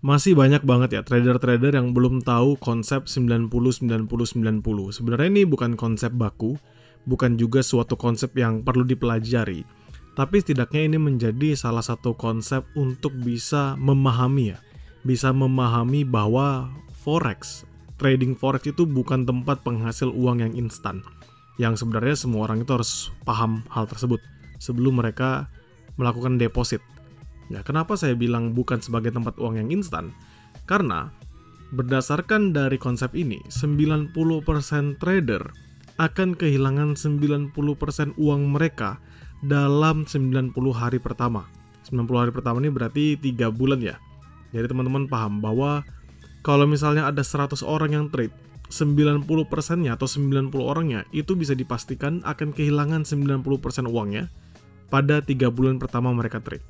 Masih banyak banget ya trader-trader yang belum tahu konsep 90-90-90. Sebenarnya ini bukan konsep baku, bukan juga suatu konsep yang perlu dipelajari. Tapi setidaknya ini menjadi salah satu konsep untuk bisa memahami ya. Bisa memahami bahwa forex, trading forex itu bukan tempat penghasil uang yang instan. Yang sebenarnya semua orang itu harus paham hal tersebut sebelum mereka melakukan deposit. Ya, kenapa saya bilang bukan sebagai tempat uang yang instan? Karena berdasarkan dari konsep ini, 90% trader akan kehilangan 90% uang mereka dalam 90 hari pertama. 90 hari pertama ini berarti 3 bulan ya. Jadi teman-teman paham bahwa kalau misalnya ada 100 orang yang trade, 90%-nya atau 90 orangnya itu bisa dipastikan akan kehilangan 90% uangnya pada 3 bulan pertama mereka trade.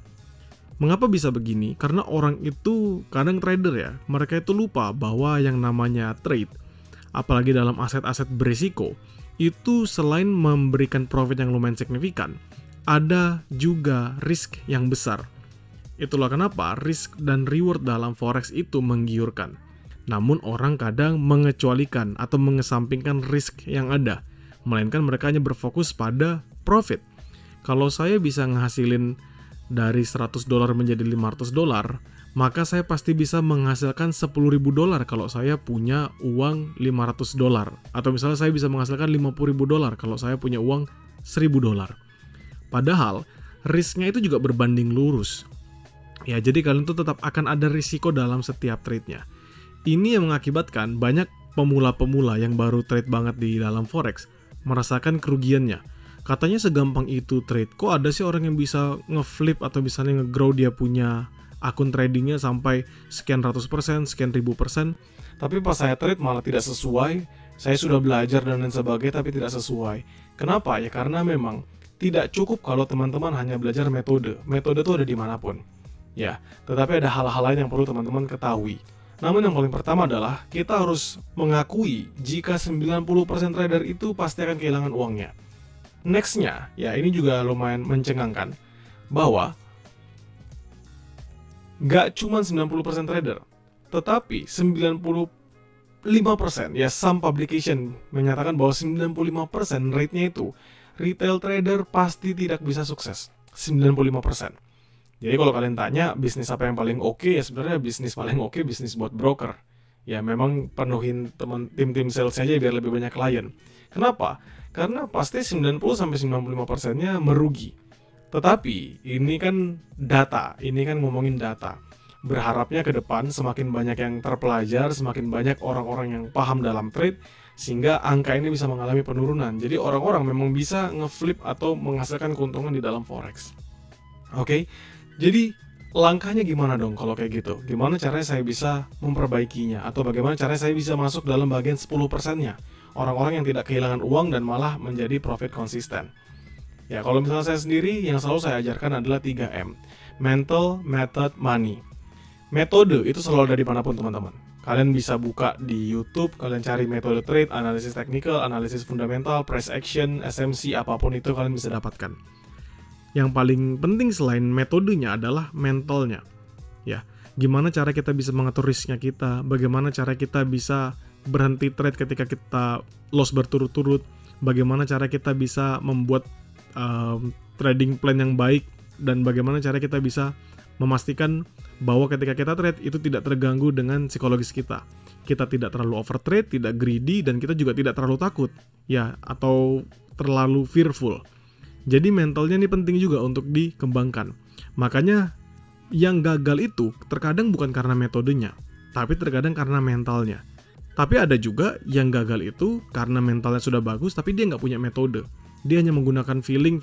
Mengapa bisa begini? Karena orang itu kadang trader ya, mereka itu lupa bahwa yang namanya trade, apalagi dalam aset-aset berisiko, itu selain memberikan profit yang lumayan signifikan, ada juga risk yang besar. Itulah kenapa risk dan reward dalam forex itu menggiurkan. Namun orang kadang mengecualikan atau mengesampingkan risk yang ada, melainkan mereka hanya berfokus pada profit. Kalau saya bisa ngehasilin dari $100 menjadi $500, maka saya pasti bisa menghasilkan $10.000 kalau saya punya uang $500. Atau misalnya saya bisa menghasilkan $50.000 kalau saya punya uang $1.000. Padahal, risknya itu juga berbanding lurus. Ya, jadi kalian tuh tetap akan ada risiko dalam setiap trade-nya. Ini yang mengakibatkan banyak pemula-pemula yang baru trade banget di dalam forex merasakan kerugiannya. Katanya segampang itu trade. Kok ada sih orang yang bisa ngeflip atau misalnya ngegrow dia punya akun tradingnya sampai sekian ratus persen, sekian ribu persen. Tapi pas saya trade malah tidak sesuai. Saya sudah belajar dan lain sebagainya tapi tidak sesuai. Kenapa? Ya karena memang tidak cukup kalau teman-teman hanya belajar metode. Metode itu ada dimanapun. Ya, tetapi ada hal-hal lain yang perlu teman-teman ketahui. Namun yang paling pertama adalah kita harus mengakui jika 90% trader itu pasti akan kehilangan uangnya. Next-nya, ya ini juga lumayan mencengangkan, bahwa gak cuma 90% trader, tetapi 95%, ya some publication menyatakan bahwa 95% rate-nya itu, retail trader pasti tidak bisa sukses, 95%. Jadi kalau kalian tanya, bisnis apa yang paling oke, ya sebenarnya bisnis paling oke, bisnis buat broker. Ya memang penuhin tim-tim sales aja biar lebih banyak klien. Kenapa? Karena pasti 90-95%-nya merugi. Tetapi ini kan data, ini kan ngomongin data. Berharapnya ke depan semakin banyak yang terpelajar, semakin banyak orang-orang yang paham dalam trade, sehingga angka ini bisa mengalami penurunan. Jadi orang-orang memang bisa ngeflip atau menghasilkan keuntungan di dalam forex. Oke, jadi langkahnya gimana dong kalau kayak gitu? Gimana caranya saya bisa memperbaikinya? Atau bagaimana caranya saya bisa masuk dalam bagian 10%-nya? Orang-orang yang tidak kehilangan uang dan malah menjadi profit konsisten. Ya, kalau misalnya saya sendiri, yang selalu saya ajarkan adalah 3M. Mental, Method, Money. Metode itu selalu ada dimanapun teman-teman. Kalian bisa buka di YouTube, kalian cari metode trade, analisis teknikal, analisis fundamental, price action, SMC, apapun itu kalian bisa dapatkan. Yang paling penting selain metodenya adalah mentalnya. Ya, gimana cara kita bisa mengatur risknya kita, bagaimana cara kita bisa berhenti trade ketika kita loss berturut-turut, bagaimana cara kita bisa membuat trading plan yang baik, dan bagaimana cara kita bisa memastikan bahwa ketika kita trade itu tidak terganggu dengan psikologis kita. Kita tidak terlalu overtrade, tidak greedy, dan kita juga tidak terlalu takut, ya, atau terlalu fearful. Jadi mentalnya ini penting juga untuk dikembangkan. Makanya yang gagal itu terkadang bukan karena metodenya, tapi terkadang karena mentalnya. Tapi ada juga yang gagal itu karena mentalnya sudah bagus, tapi dia nggak punya metode. Dia hanya menggunakan feeling.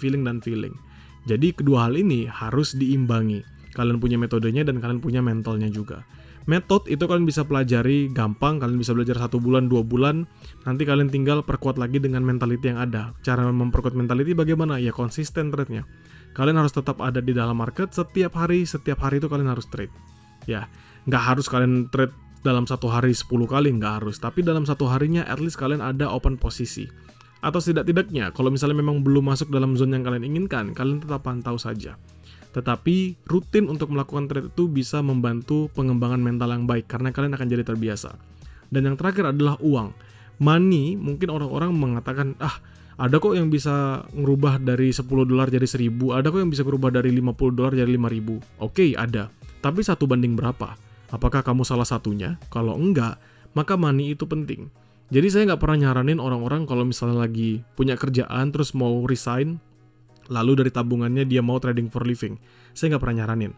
Jadi kedua hal ini harus diimbangi. Kalian punya metodenya dan kalian punya mentalnya juga. Metode itu kalian bisa pelajari gampang, kalian bisa belajar 1 bulan, 2 bulan. Nanti kalian tinggal perkuat lagi dengan mentality yang ada. Cara memperkuat mentality bagaimana? Ya konsisten trade-nya. Kalian harus tetap ada di dalam market setiap hari itu kalian harus trade. Ya, nggak harus kalian trade dalam 1 hari 10 kali, nggak harus. Tapi dalam 1 harinya at least kalian ada open posisi. Atau setidak-tidaknya, kalau misalnya memang belum masuk dalam zone yang kalian inginkan, kalian tetap pantau saja. Tetapi rutin untuk melakukan trade itu bisa membantu pengembangan mental yang baik karena kalian akan jadi terbiasa. Dan yang terakhir adalah uang. Money, mungkin orang-orang mengatakan, ada kok yang bisa ngerubah dari $10 jadi 1.000, ada kok yang bisa berubah dari $50 jadi 5.000. Oke, ada. Tapi 1 banding berapa? Apakah kamu salah satunya? Kalau enggak, maka money itu penting. Jadi saya nggak pernah nyaranin orang-orang kalau misalnya lagi punya kerjaan terus mau resign, lalu dari tabungannya dia mau trading for living. Saya nggak pernah nyaranin.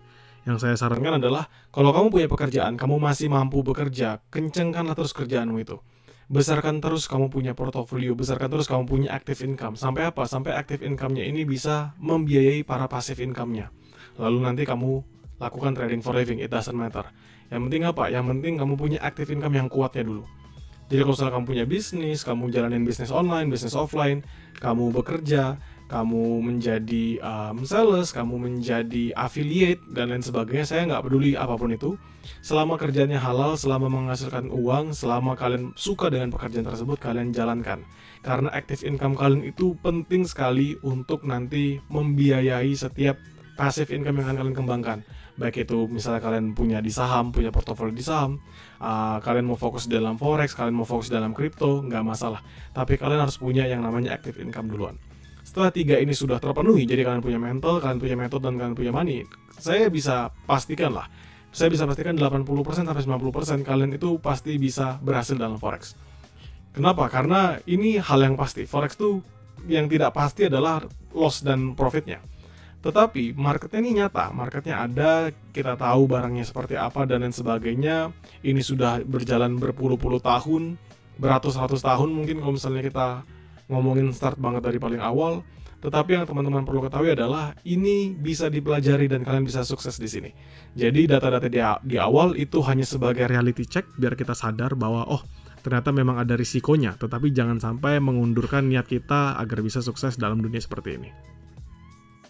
Yang saya sarankan adalah, kalau kamu punya pekerjaan, kamu masih mampu bekerja, kencengkanlah terus kerjaanmu itu. Besarkan terus kamu punya portofolio, besarkan terus kamu punya active income. Sampai apa? Sampai active income-nya ini bisa membiayai para passive income-nya. Lalu nanti kamu lakukan trading for living, it doesn't matter. Yang penting apa? Yang penting kamu punya active income yang kuatnya dulu. Jadi kalau misalnya kamu punya bisnis, kamu jalanin bisnis online, bisnis offline, kamu bekerja, kamu menjadi sales, kamu menjadi affiliate, dan lain sebagainya, saya nggak peduli apapun itu. Selama kerjanya halal, selama menghasilkan uang, selama kalian suka dengan pekerjaan tersebut, kalian jalankan. Karena active income kalian itu penting sekali untuk nanti membiayai setiap passive income yang akan kalian kembangkan. Baik itu misalnya kalian punya di saham, punya portofolio di saham, kalian mau fokus dalam forex, kalian mau fokus dalam kripto, nggak masalah. Tapi kalian harus punya yang namanya active income duluan. Setelah 3 ini sudah terpenuhi, jadi kalian punya mental, kalian punya metode, dan kalian punya money, saya bisa pastikan 80% sampai 90% kalian itu pasti bisa berhasil dalam forex. Kenapa? Karena ini hal yang pasti. Forex tuh yang tidak pasti adalah loss dan profitnya. Tetapi marketnya ini nyata, marketnya ada, kita tahu barangnya seperti apa dan lain sebagainya. Ini sudah berjalan berpuluh-puluh tahun, beratus-ratus tahun mungkin kalau misalnya kita ngomongin start banget dari paling awal. Tetapi yang teman-teman perlu ketahui adalah ini bisa dipelajari dan kalian bisa sukses di sini. Jadi data-data di awal itu hanya sebagai reality check biar kita sadar bahwa ternyata memang ada risikonya, tetapi jangan sampai mengundurkan niat kita agar bisa sukses dalam dunia seperti ini.